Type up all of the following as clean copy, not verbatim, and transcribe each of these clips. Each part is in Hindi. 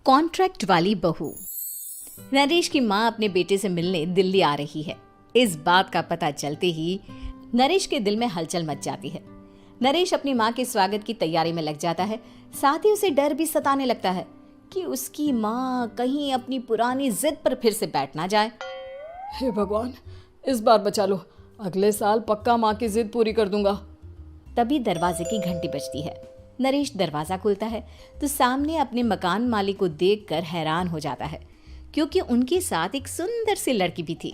कॉन्ट्रैक्ट वाली बहू। नरेश की माँ अपने बेटे से मिलने दिल्ली आ रही है। इस बात का पता चलते ही नरेश के दिल में हलचल मच जाती है। नरेश अपनी माँ के स्वागत की तैयारी में लग जाता है। साथ ही उसे डर भी सताने लगता है कि उसकी माँ कहीं अपनी पुरानी जिद पर फिर से बैठ ना जाए। हे भगवान, इस बार बचा लो, अगले साल पक्का माँ की जिद पूरी कर दूंगा। तभी दरवाजे की घंटी बजती है। नरेश दरवाजा खोलता है तो सामने अपने मकान मालिक को देखकर हैरान हो जाता है, क्योंकि उनके साथ एक सुंदर सी लड़की भी थी।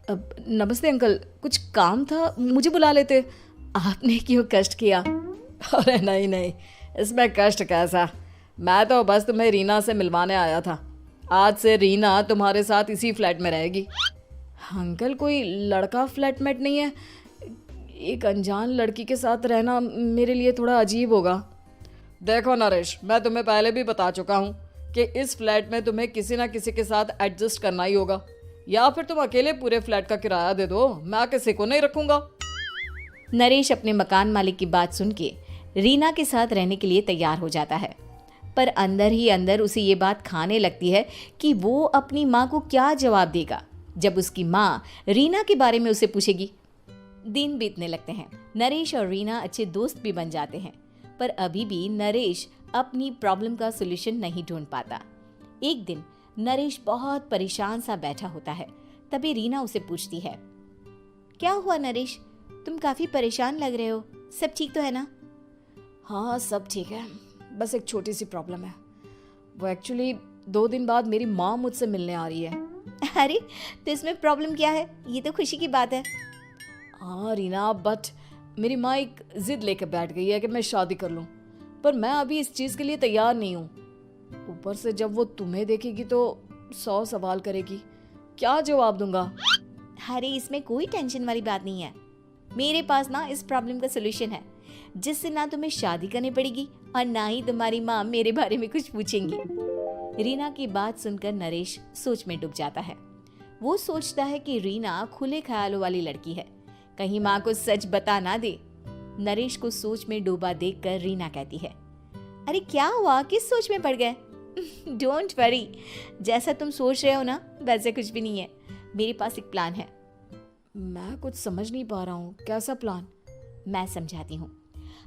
अब नमस्ते अंकल, कुछ काम था, मुझे बुला लेते। आपने क्यों कष्ट किया? अरे नहीं नहीं, इसमें कष्ट कैसा, मैं तो बस तुम्हें रीना से मिलवाने आया था। आज से रीना तुम्हारे साथ इसी फ्लैट में रहेगी। अंकल, कोई लड़का फ्लैटमेट नहीं है? एक अनजान लड़की के साथ रहना मेरे लिए थोड़ा अजीब होगा। देखो नरेश, मैं तुम्हें पहले भी बता चुका हूँ कि इस फ्लैट में तुम्हें किसी ना किसी के साथ एडजस्ट करना ही होगा, या फिर तुम अकेले पूरे फ्लैट का किराया दे दो, मैं किसी को नहीं रखूंगा। नरेश अपने मकान मालिक की बात सुन के रीना के साथ रहने के लिए तैयार हो जाता है, पर अंदर ही अंदर उसे ये बात खाने लगती है कि वो अपनी माँ को क्या जवाब देगा जब उसकी माँ रीना के बारे में उसे पूछेगी। दिन बीतने लगते हैं। नरेश और रीना अच्छे दोस्त भी बन जाते हैं, पर अभी भी नरेश अपनी प्रॉब्लम का सॉल्यूशन नहीं ढूंढ पाता। एक दिन नरेश बहुत परेशान सा बैठा होता है। तभी रीना उसे पूछती है, क्या हुआ नरेश, तुम काफी परेशान लग रहे हो, सब ठीक तो है ना? हाँ सब ठीक है, बस एक छोटी सी प्रॉब्लम है। वो एक्चुअली 2 दिन बाद मेरी माँ मुझसे मिलने आ रही है। अरे तो इसमें प्रॉब्लम क्या है, ये तो खुशी की बात है। हाँ रीना, बट मेरी माँ एक जिद लेकर बैठ गई है कि मैं शादी कर लूँ, पर मैं अभी इस चीज़ के लिए तैयार नहीं हूँ। ऊपर से जब वो तुम्हें देखेगी तो 100 सवाल करेगी, क्या जवाब दूंगा? अरे इसमें कोई टेंशन वाली बात नहीं है। मेरे पास ना इस प्रॉब्लम का सलूशन है, जिससे ना तुम्हें शादी करनी पड़ेगी और ना ही तुम्हारी माँ मेरे बारे में कुछ पूछेंगी। रीना की बात सुनकर नरेश सोच में डूब जाता है। वो सोचता है कि रीना खुले ख्यालों वाली लड़की है, कहीं माँ को सच बता ना दे। नरेश को सोच में डूबा देखकर रीना कहती है, अरे क्या हुआ, किस सोच में पड़ गए? डोंट वरी, जैसा तुम सोच रहे हो ना वैसे कुछ भी नहीं है। मेरे पास एक प्लान है। मैं कुछ समझ नहीं पा रहा हूँ, कैसा प्लान? मैं समझाती हूँ।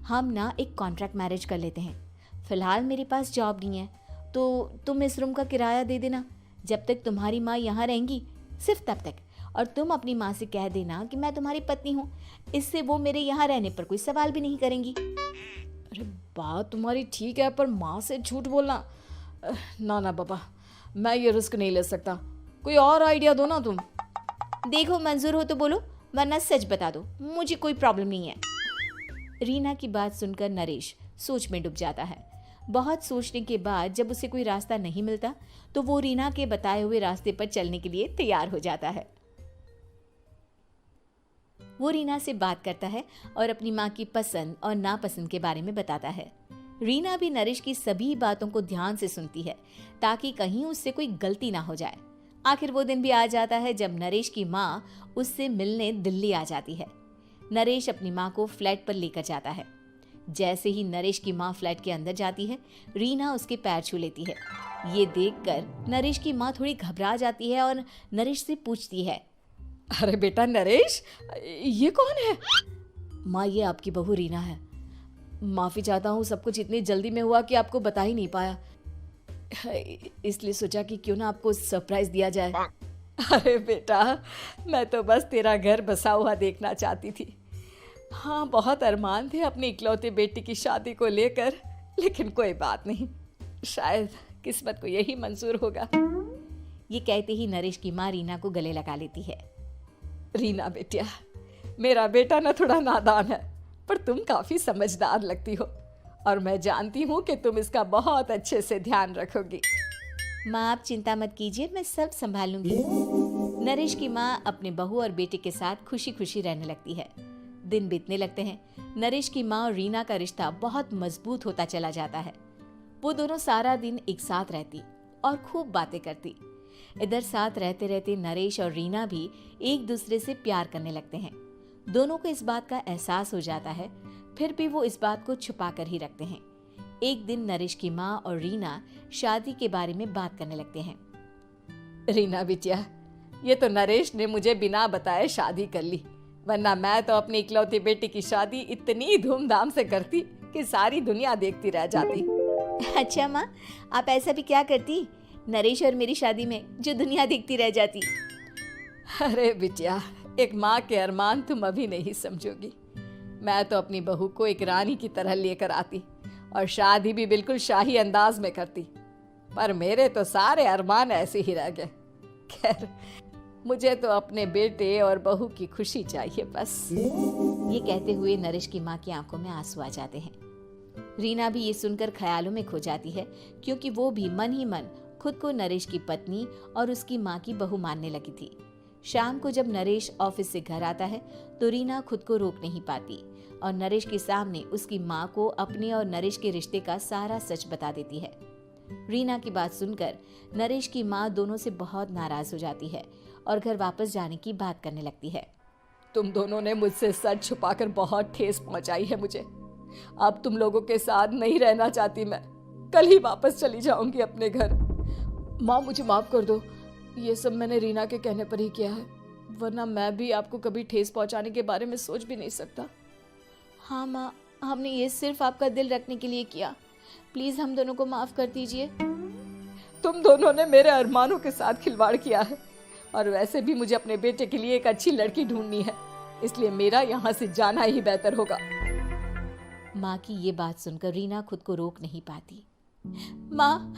हम ना एक कॉन्ट्रैक्ट मैरिज कर लेते हैं। फिलहाल मेरे पास जॉब नहीं है, तो तुम इस रूम का किराया दे देना जब तक तुम्हारी माँ यहाँ रहेंगी, सिर्फ तब तक। और तुम अपनी माँ से कह देना कि मैं तुम्हारी पत्नी हूँ, इससे वो मेरे यहाँ रहने पर कोई सवाल भी नहीं करेंगी। अरे बात तुम्हारी ठीक है, पर माँ से झूठ बोलना, ना ना बाबा, मैं ये रिस्क नहीं ले सकता। कोई और आइडिया दो ना तुम। देखो मंजूर हो तो बोलो, वरना सच बता दो, मुझे कोई प्रॉब्लम नहीं है। रीना की बात सुनकर नरेश सोच में डूब जाता है। बहुत सोचने के बाद जब उसे कोई रास्ता नहीं मिलता तो वो रीना के बताए हुए रास्ते पर चलने के लिए तैयार हो जाता है। वो रीना से बात करता है और अपनी माँ की पसंद और नापसंद के बारे में बताता है। रीना भी नरेश की सभी बातों को ध्यान से सुनती है, ताकि कहीं उससे कोई गलती ना हो जाए। आखिर वो दिन भी आ जाता है जब नरेश की माँ उससे मिलने दिल्ली आ जाती है। नरेश अपनी माँ को फ्लैट पर लेकर जाता है। जैसे ही नरेश की माँ फ्लैट के अंदर जाती है, रीना उसके पैर छू लेती है। ये देखकर नरेश की माँ थोड़ी घबरा जाती है और नरेश से पूछती है, अरे बेटा नरेश, ये कौन है? माँ, ये आपकी बहू रीना है। माफ़ी चाहता हूँ, सब कुछ इतनी जल्दी में हुआ कि आपको बता ही नहीं पाया, इसलिए सोचा कि क्यों ना आपको सरप्राइज दिया जाए। अरे बेटा, मैं तो बस तेरा घर बसा हुआ देखना चाहती थी। हाँ, बहुत अरमान थे अपनी इकलौते बेटी की शादी को लेकर, लेकिन कोई बात नहीं, शायद किस्मत को यही मंजूर होगा। ये कहते ही नरेश की माँ रीना को गले लगा लेती है। रीना बेटिया, मेरा बेटा ना थोड़ा नादान है, पर तुम काफ़ी समझदार लगती हो, और मैं जानती हूँ कि तुम इसका बहुत अच्छे से ध्यान रखोगी। माँ आप चिंता मत कीजिए, मैं सब संभाल लूंगी। नरेश की माँ अपने बहू और बेटे के साथ खुशी खुशी रहने लगती है। दिन बीतने लगते हैं। नरेश की माँ और रीना का रिश्ता बहुत मजबूत होता चला जाता है। वो दोनों सारा दिन एक साथ रहती और खूब बातें करती। इधर साथ रहते रहते नरेश और रीना भी एक दूसरे से प्यार करने लगते हैं। दोनों को इस बात का एहसास हो जाता है, फिर भी वो इस बात को छुपा कर ही रखते हैं। एक दिन नरेश की माँ और रीना शादी के बारे में बात करने लगते हैं। रीना बिटिया, ये तो नरेश ने मुझे बिना बताए शादी कर ली, वरना मैं तो अपनी इकलौती बेटी की शादी इतनी धूमधाम से करती कि सारी दुनिया देखती रह जाती। अच्छा माँ, आप ऐसा भी क्या करती नरेश और मेरी शादी में जो दुनिया देखती रह जाती? अरे बिटिया, एक माँ के अरमान तुम अभी नहीं समझोगी। मैं तो अपनी बहू को एक रानी की तरह लेकर आती और शादी भी बिल्कुल शाही अंदाज में करती, पर मेरे तो सारे अरमान ऐसे ही रह गए। खैर, मुझे तो अपने बेटे और बहू की खुशी चाहिए बस। ये कहते हुए नरेश की माँ की आंखों में आंसू आ जाते हैं। रीना भी ये सुनकर ख्यालों में खो जाती है, क्योंकि वो भी मन ही मन खुद को नरेश की पत्नी और उसकी माँ की बहू मानने लगी थी। शाम को जब नरेश ऑफिस से घर आता है तो रीना खुद को रोक नहीं पाती और नरेश के सामने उसकी माँ को अपने और नरेश के रिश्ते का सारा सच बता देती है। रीना की बात सुनकर नरेश की माँ दोनों से बहुत नाराज हो जाती है और घर वापस जाने की बात करने लगती है। तुम दोनों ने मुझसे सच छुपाकर बहुत ठेस पहुंचाई है मुझे। अब तुम लोगों के साथ नहीं रहना चाहती मैं, कल ही वापस चली जाऊंगी अपने घर। माँ, मुझे माफ कर दो, ये सब मैंने रीना के कहने पर ही किया है, वरना मैं भी आपको कभी ठेस पहुंचाने के बारे में सोच भी नहीं सकता। हाँ माँ, हमने ये सिर्फ आपका दिल रखने के लिए किया, प्लीज हम दोनों को माफ कर दीजिए। तुम दोनों ने मेरे अरमानों के साथ खिलवाड़ किया है, और वैसे भी मुझे अपने बेटे के लिए एक अच्छी लड़की ढूंढनी है, इसलिए मेरा यहाँ से जाना ही बेहतर होगा। माँ की ये बात सुनकर रीना खुद को रोक नहीं पाती। माँ,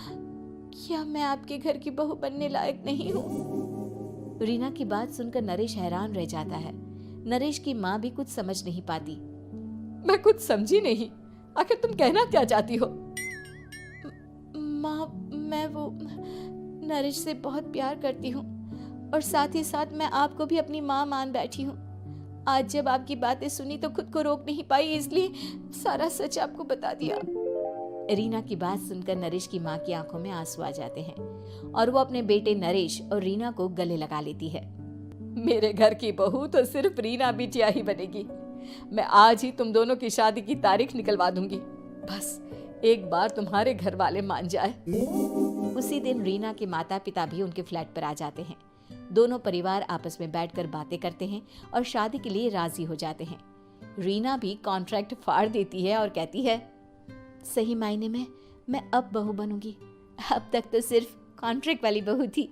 क्या मैं आपके घर की बहू बनने लायक नहीं हूँ? रीना की बात सुनकर नरेश हैरान रह जाता है। नरेश की माँ भी कुछ समझ नहीं पाती। मैं कुछ समझी नहीं, आखिर तुम कहना क्या चाहती हो? माँ, मैं वो नरेश से बहुत प्यार करती हूँ और साथ ही साथ मैं आपको भी अपनी माँ मान बैठी हूँ। आज जब आपकी बातें सुनी तो खुद को रोक नहीं पाई, इसलिए सारा सच आपको बता दिया। रीना की बात सुनकर नरेश की माँ की आंखों में आंसू आ जाते हैं और वो अपने बेटे नरेश और रीना को गले लगा लेती है। मेरे घर की बहू तो सिर्फ रीना बिटिया ही बनेगी। मैं आज ही तुम दोनों की शादी की तारीख निकलवा दूंगी, बस एक बार तुम्हारे घर वाले मान जाए। उसी दिन रीना के माता पिता भी उनके फ्लैट पर आ जाते हैं। दोनों परिवार आपस में बैठकर बातें करते हैं और शादी के लिए राजी हो जाते हैं। रीना भी कॉन्ट्रैक्ट फाड़ देती है और कहती है, सही मायने में मैं अब बहू बनूंगी, अब तक तो सिर्फ कॉन्ट्रैक्ट वाली बहू थी।